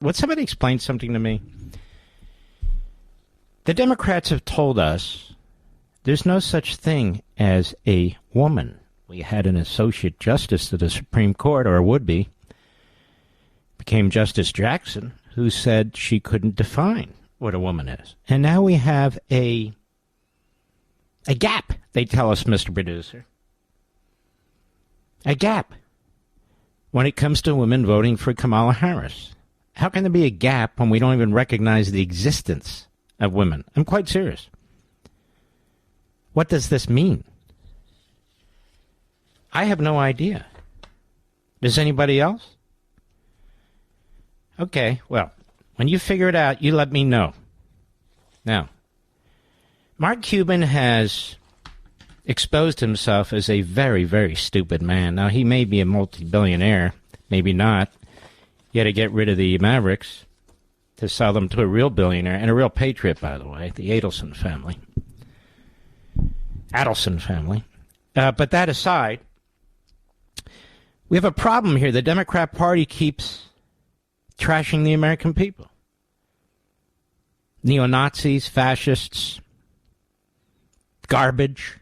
would somebody explain something to me? The Democrats have told us there's no such thing as a woman. We had an associate justice to the Supreme Court, or would be, became Justice Jackson, who said she couldn't define what a woman is. And now we have a gap, they tell us, Mr. Producer. A gap when it comes to women voting for Kamala Harris. How can there be a gap when we don't even recognize the existence of women? I'm quite serious. What does this mean? I have no idea. Does anybody else? Okay, well, when you figure it out, you let me know. Now, Mark Cuban has exposed himself as a very, very stupid man. Now, he may be a multi-billionaire, maybe not. You got to get rid of the Mavericks to sell them to a real billionaire, and a real patriot, by the way, the Adelson family. But that aside, we have a problem here. The Democrat Party keeps trashing the American people. Neo-Nazis, fascists, garbage.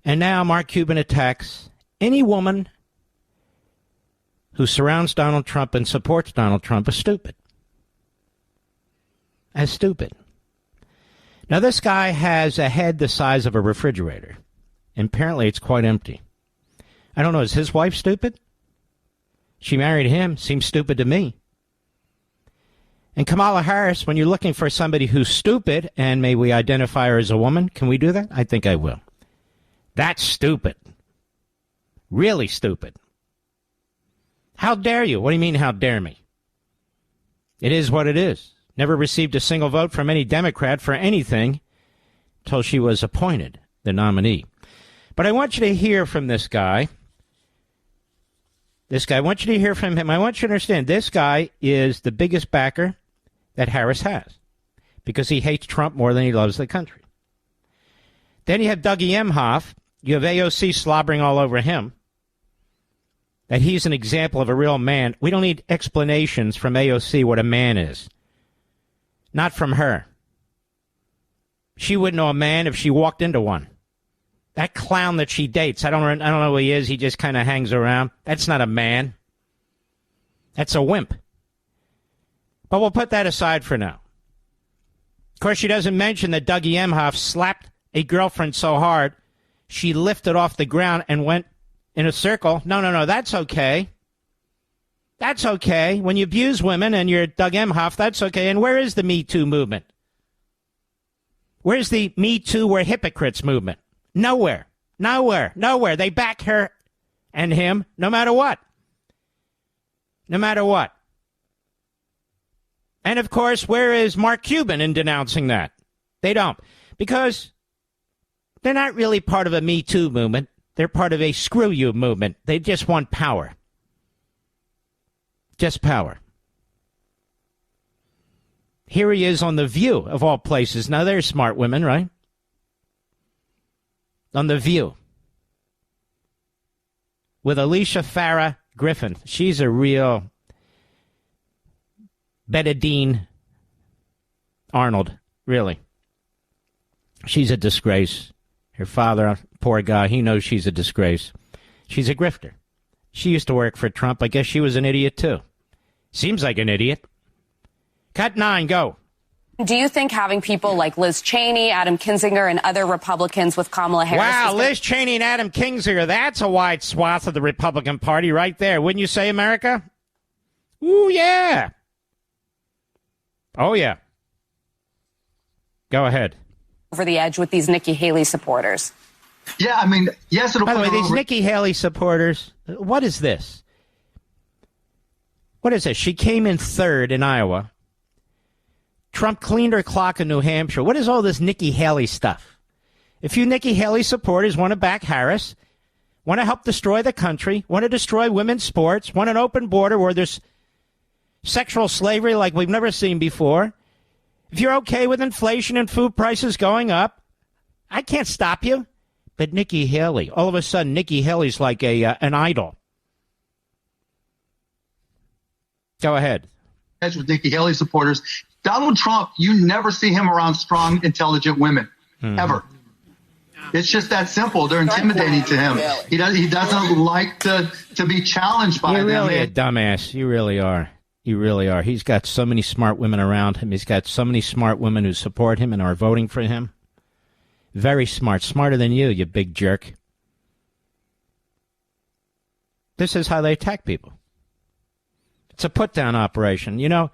And now Mark Cuban attacks any woman who surrounds Donald Trump and supports Donald Trump as stupid. As stupid. Now, this guy has a head the size of a refrigerator. And apparently it's quite empty. I don't know, is his wife stupid? She married him. Seems stupid to me. And Kamala Harris, when you're looking for somebody who's stupid, and may we identify her as a woman, can we do that? I think I will. That's stupid. Really stupid. How dare you? What do you mean, how dare me? It is what it is. Never received a single vote from any Democrat for anything until she was appointed the nominee. But I want you to hear from this guy. I want you to hear from him. I want you to understand, this guy is the biggest backer that Harris has because he hates Trump more than he loves the country. Then you have Dougie Emhoff. You have AOC slobbering all over him. That he's an example of a real man. We don't need explanations from AOC what a man is. Not from her. She wouldn't know a man if she walked into one. That clown that she dates, I don't know who he is. He just kind of hangs around. That's not a man. That's a wimp. But we'll put that aside for now. Of course, she doesn't mention that Dougie Emhoff slapped a girlfriend so hard she lifted off the ground and went in a circle. No, that's okay. That's okay. When you abuse women and you're Doug Emhoff, that's okay. And where is the Me Too movement? Where's the Me Too, we're hypocrites movement? Nowhere. They back her and him no matter what. And, of course, where is Mark Cuban in denouncing that? They don't. Because they're not really part of a Me Too movement. They're part of a screw you movement. They just want power. Just power. Here he is on The View, of all places. Now, they're smart women, right? On The View. With Alicia Farah Griffin. She's a real Betadine Arnold, really. She's a disgrace. Her father, poor guy, he knows she's a disgrace. She's a grifter. She used to work for Trump. I guess she was an idiot, too. Seems like an idiot. Cut 9, go. Do you think having people like Liz Cheney, Adam Kinzinger, and other Republicans with Kamala Harris... Wow, Liz Cheney and Adam Kinzinger, that's a wide swath of the Republican Party right there. Wouldn't you say, America? Ooh, yeah. Oh, yeah. Go ahead. ...over the edge with these Nikki Haley supporters? Yeah, I mean, yes, it'll... By the way, these Nikki Haley supporters, what is this? What is this? She came in third in Iowa. Trump cleaned her clock in New Hampshire. What is all this Nikki Haley stuff? If you Nikki Haley supporters want to back Harris, want to help destroy the country, want to destroy women's sports, want an open border where there's sexual slavery like we've never seen before, if you're okay with inflation and food prices going up, I can't stop you. But Nikki Haley, all of a sudden, Nikki Haley's like an idol. Go ahead. with Nikki Haley supporters. Donald Trump, you never see him around strong, intelligent women, ever. It's just that simple. They're intimidating to him. He doesn't like to be challenged by them. You're really a dumbass. You really are. You really are. He's got so many smart women around him. He's got so many smart women who support him and are voting for him. Very smart. Smarter than you big jerk. This is how they attack people. It's a put-down operation. You know,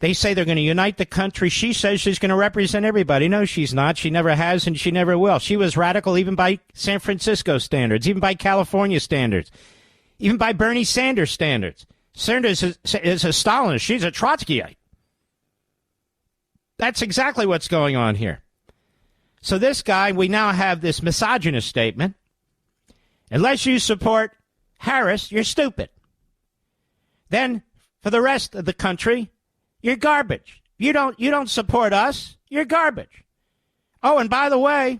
they say they're going to unite the country. She says she's going to represent everybody. No, she's not. She never has, and she never will. She was radical even by San Francisco standards, even by California standards, even by Bernie Sanders standards. Sanders is a Stalinist. She's a Trotskyite. That's exactly what's going on here. So this guy, we now have this misogynist statement. Unless you support Harris, you're stupid. Then, for the rest of the country, you're garbage. You don't support us, you're garbage. Oh, and by the way,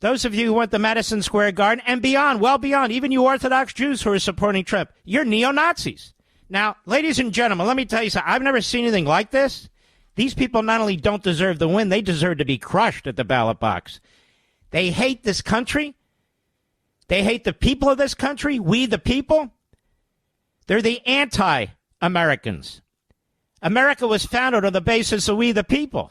those of you who want the Madison Square Garden and beyond, well beyond, even you Orthodox Jews who are supporting Trump, you're neo-Nazis. Now, ladies and gentlemen, let me tell you something. I've never seen anything like this. These people not only don't deserve the win, they deserve to be crushed at the ballot box. They hate this country. They hate the people of this country, we the people. They're the anti-Americans. America was founded on the basis of we the people.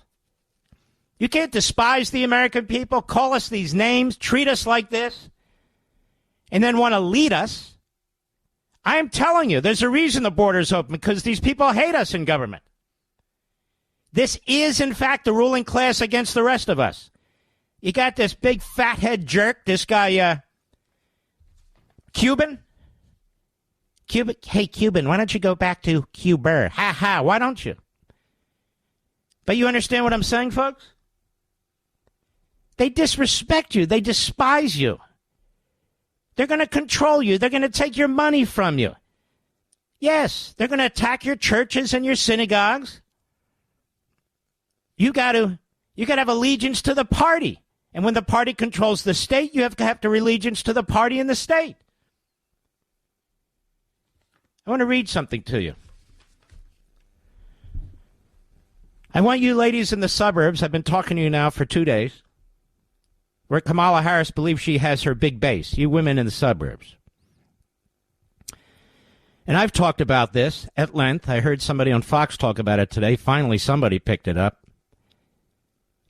You can't despise the American people, call us these names, treat us like this, and then want to lead us. I am telling you, there's a reason the border's open, because these people hate us in government. This is, in fact, the ruling class against the rest of us. You got this big fathead jerk, this guy, Cuban. Hey, Cuban, why don't you go back to Cuba? Ha ha, why don't you? But you understand what I'm saying, folks? They disrespect you. They despise you. They're going to control you. They're going to take your money from you. Yes, they're going to attack your churches and your synagogues. You got to have allegiance to the party. And when the party controls the state, you have to have allegiance to the party in the state. I want to read something to you. I want you ladies in the suburbs, I've been talking to you now for 2 days, where Kamala Harris believes she has her big base, you women in the suburbs. And I've talked about this at length. I heard somebody on Fox talk about it today. Finally, somebody picked it up.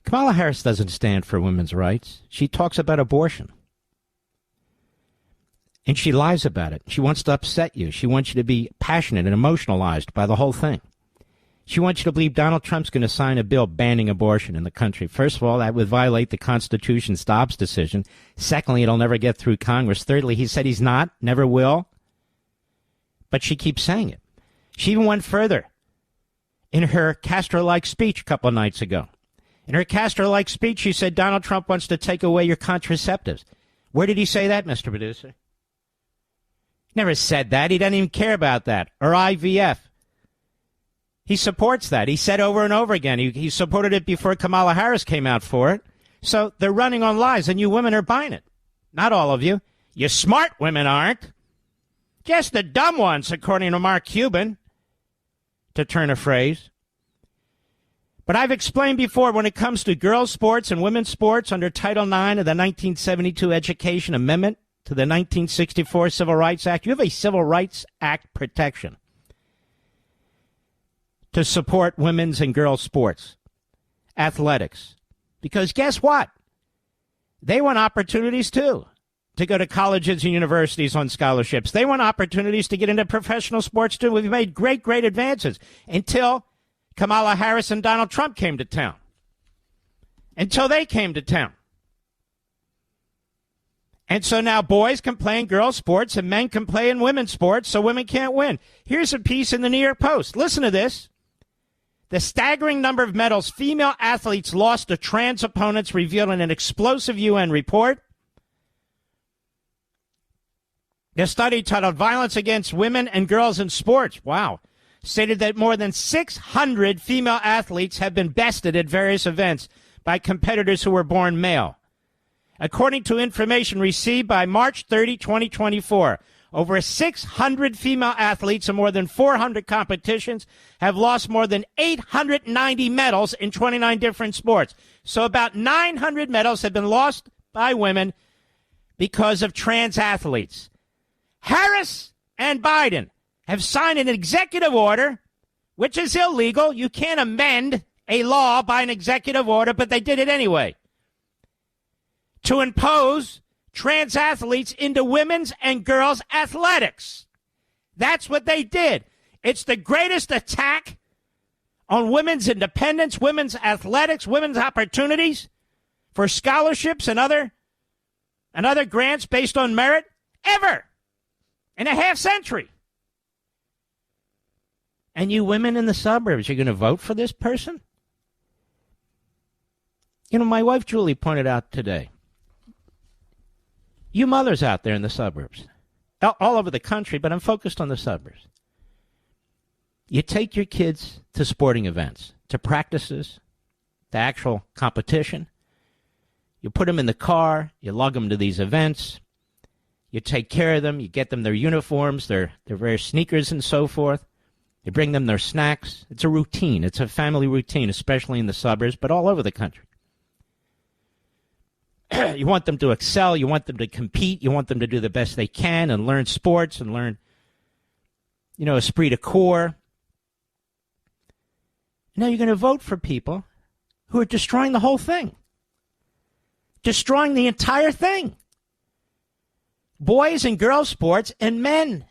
Kamala Harris doesn't stand for women's rights. She talks about abortion. And she lies about it. She wants to upset you. She wants you to be passionate and emotionalized by the whole thing. She wants you to believe Donald Trump's going to sign a bill banning abortion in the country. First of all, that would violate the Constitution's Dobbs decision. Secondly, it'll never get through Congress. Thirdly, he said he's not, never will. But she keeps saying it. She even went further in her Castro-like speech a couple of nights ago. In her Castro-like speech, she said Donald Trump wants to take away your contraceptives. Where did he say that, Mr. Producer? Never said that. He doesn't even care about that. Or IVF. He supports that. He said over and over again. He supported it before Kamala Harris came out for it. So they're running on lies, and you women are buying it. Not all of you. You smart women aren't. Just the dumb ones, according to Mark Cuban, to turn a phrase. But I've explained before, when it comes to girls' sports and women's sports under Title IX of the 1972 Education Amendment to the 1964 Civil Rights Act, you have a Civil Rights Act protection to support women's and girls' sports, athletics. Because guess what? They want opportunities, too, to go to colleges and universities on scholarships. They want opportunities to get into professional sports, too. We've made great, great advances until Kamala Harris and Donald Trump came to town. Until they came to town. And so now boys can play in girls' sports and men can play in women's sports, so women can't win. Here's a piece in the New York Post. Listen to this. The staggering number of medals female athletes lost to trans opponents revealed in an explosive UN report. The study titled Violence Against Women and Girls in Sports, wow, stated that more than 600 female athletes have been bested at various events by competitors who were born male. According to information received by March 30, 2024, Over 600 female athletes in more than 400 competitions have lost more than 890 medals in 29 different sports. So about 900 medals have been lost by women because of trans athletes. Harris and Biden have signed an executive order, which is illegal. You can't amend a law by an executive order, but they did it anyway, to impose trans athletes into women's and girls' athletics. That's what they did. It's the greatest attack on women's independence, women's athletics, women's opportunities for scholarships and other grants based on merit ever in a half century. And you women in the suburbs, you're going to vote for this person? You know, my wife Julie pointed out today, you mothers out there in the suburbs, all over the country, but I'm focused on the suburbs. You take your kids to sporting events, to practices, to actual competition. You put them in the car, you lug them to these events, you take care of them, you get them their uniforms, their various sneakers and so forth. You bring them their snacks. It's a routine. It's a family routine, especially in the suburbs, but all over the country. You want them to excel. You want them to compete. You want them to do the best they can and learn sports and learn, esprit de corps. Now you're going to vote for people who are destroying the whole thing, destroying the entire thing. Boys and girls sports and men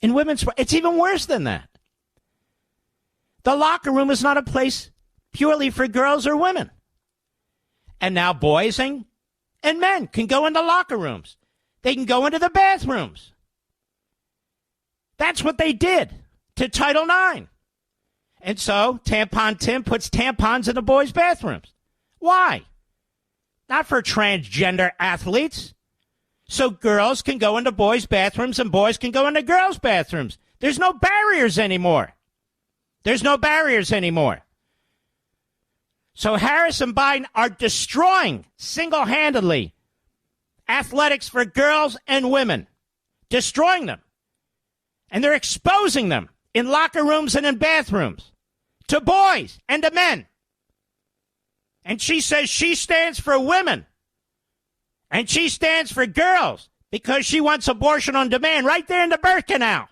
in women's sports. It's even worse than that. The locker room is not a place purely for girls or women. And now boys and men can go into locker rooms. They can go into the bathrooms. That's what they did to Title IX. And so Tampon Tim puts tampons in the boys' bathrooms. Why? Not for transgender athletes. So girls can go into boys' bathrooms and boys can go into girls' bathrooms. There's no barriers anymore. There's no barriers anymore. So Harris and Biden are destroying single-handedly athletics for girls and women, destroying them. And they're exposing them in locker rooms and in bathrooms to boys and to men. And she says she stands for women. And she stands for girls because she wants abortion on demand right there in the birth canal.